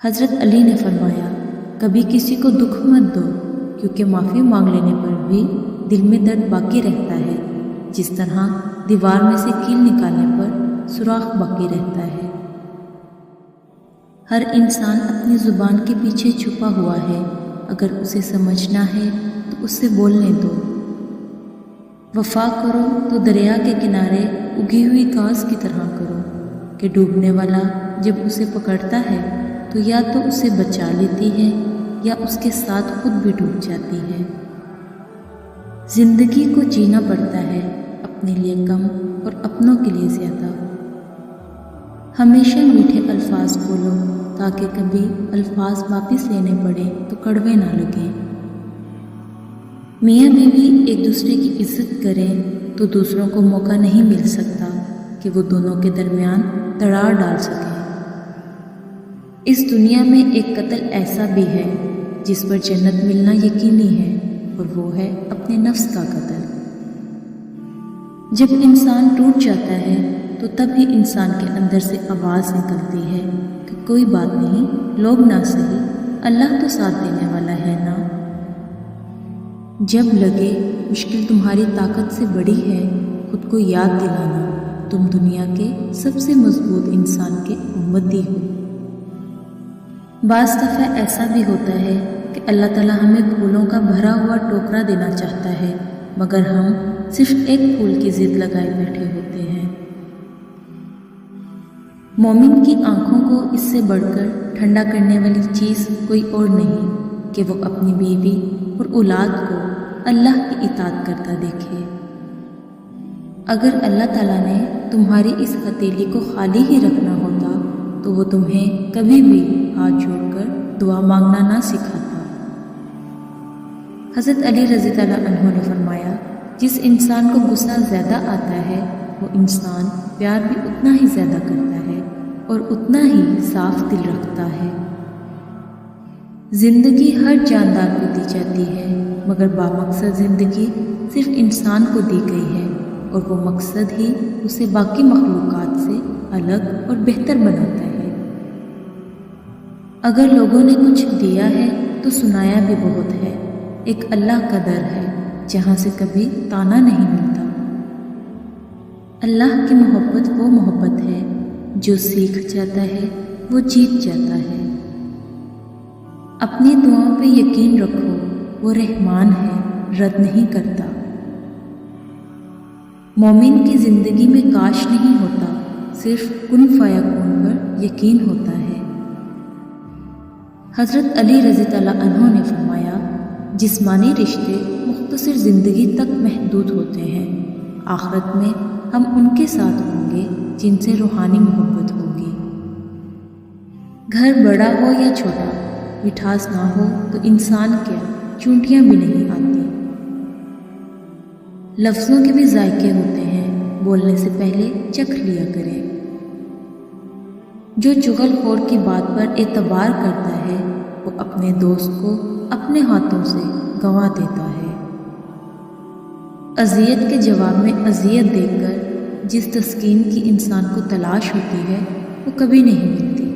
حضرت علی نے فرمایا، کبھی کسی کو دکھ مت دو، کیونکہ معافی مانگ لینے پر بھی دل میں درد باقی رہتا ہے، جس طرح دیوار میں سے کیل نکالنے پر سوراخ باقی رہتا ہے۔ ہر انسان اپنی زبان کے پیچھے چھپا ہوا ہے، اگر اسے سمجھنا ہے تو اس سے بولنے دو۔ وفا کرو تو دریا کے کنارے اگی ہوئی گھاس کی طرح کرو کہ ڈوبنے والا جب اسے پکڑتا ہے تو یا تو اسے بچا لیتی ہے یا اس کے ساتھ خود بھی ڈوب جاتی ہے۔ زندگی کو جینا پڑتا ہے، اپنے لیے کم اور اپنوں کے لیے زیادہ۔ ہمیشہ میٹھے الفاظ بولو تاکہ کبھی الفاظ واپس لینے پڑے تو کڑوے نہ لگیں۔ میاں بیوی ایک دوسرے کی عزت کریں تو دوسروں کو موقع نہیں مل سکتا کہ وہ دونوں کے درمیان دراڑ ڈال سکیں۔ اس دنیا میں ایک قتل ایسا بھی ہے جس پر جنت ملنا یقینی ہے، اور وہ ہے اپنے نفس کا قتل۔ جب انسان ٹوٹ جاتا ہے تو تب ہی انسان کے اندر سے آواز نکلتی ہے کہ کوئی بات نہیں، لوگ نہ سہی، اللہ تو ساتھ دینے والا ہے نا۔ جب لگے مشکل تمہاری طاقت سے بڑی ہے، خود کو یاد دلانا تم دنیا کے سب سے مضبوط انسان کے امتی ہو۔ بعض دفعہ ایسا بھی ہوتا ہے کہ اللہ تعالیٰ ہمیں پھولوں کا بھرا ہوا ٹوکرا دینا چاہتا ہے، مگر ہم صرف ایک پھول کی ضد لگائے بیٹھے ہوتے ہیں۔ مومن کی آنکھوں کو اس سے بڑھ کر ٹھنڈا کرنے والی چیز کوئی اور نہیں کہ وہ اپنی بیوی اور اولاد کو اللہ کی اطاعت کرتا دیکھے۔ اگر اللہ تعالیٰ نے تمہاری اس ہتھیلی کو خالی ہی رکھنا ہوتا تو وہ تمہیں کبھی بھی ہاتھ جوڑ کر دعا مانگنا نہ سکھاتا۔ حضرت علی رضی اللہ عنہ نے فرمایا، جس انسان کو غصہ زیادہ آتا ہے وہ انسان پیار بھی اتنا ہی زیادہ کرتا ہے اور اتنا ہی صاف دل رکھتا ہے۔ زندگی ہر جاندار کو دی جاتی ہے، مگر بامقصد زندگی صرف انسان کو دی گئی ہے، اور وہ مقصد ہی اسے باقی مخلوقات سے الگ اور بہتر بناتا ہے۔ اگر لوگوں نے کچھ دیا ہے تو سنایا بھی بہت ہے۔ ایک اللہ کا در ہے جہاں سے کبھی تانا نہیں ملتا۔ اللہ کی محبت وہ محبت ہے جو سیکھ جاتا ہے وہ جیت جاتا ہے۔ اپنی دعاؤں پہ یقین رکھو، وہ رحمان ہے، رد نہیں کرتا۔ مومن کی زندگی میں کاش نہیں ہوتا، صرف کن فیکون پر یقین ہوتا ہے۔ حضرت علی رضی اللہ عنہ نے فرمایا، جسمانی رشتے مختصر زندگی تک محدود ہوتے ہیں، آخرت میں ہم ان کے ساتھ ہوں گے جن سے روحانی محبت ہوگی۔ گھر بڑا ہو یا چھوٹا، مٹھاس نہ ہو تو انسان کیا چونٹیاں بھی نہیں آتی۔ لفظوں کے بھی ذائقے ہوتے ہیں، بولنے سے پہلے چکھ لیا کریں۔ جو چغل خور کی بات پر اعتبار کرتا ہے وہ اپنے دوست کو اپنے ہاتھوں سے گنوا دیتا ہے۔ اذیت کے جواب میں اذیت دے کر جس تسکین کی انسان کو تلاش ہوتی ہے وہ کبھی نہیں ملتی۔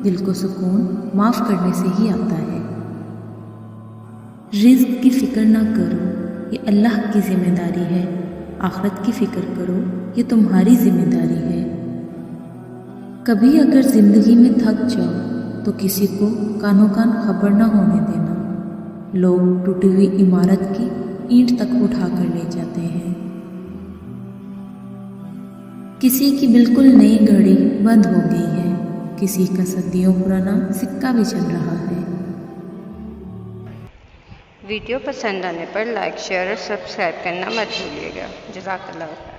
دل کو سکون معاف کرنے سے ہی آتا ہے۔ رزق کی فکر نہ کرو، یہ اللہ کی ذمہ داری ہے۔ آخرت کی فکر کرو، یہ تمہاری ذمہ داری ہے۔ کبھی اگر زندگی میں تھک جاؤ تو کسی کو کانوں کان خبر نہ ہونے دینا۔ لوگ ٹوٹی ہوئی عمارت کی اینٹ تک اٹھا کر لے جاتے ہیں۔ کسی کی بالکل نئی گھڑی بند ہو گئی ہے، کسی کا صدیوں پرانا سکہ بھی چل رہا ہے۔ ویڈیو پسند آنے پر لائک، شیئر اور سبسکرائب کرنا مت بھولیے گا۔ جزاک اللہ خیر۔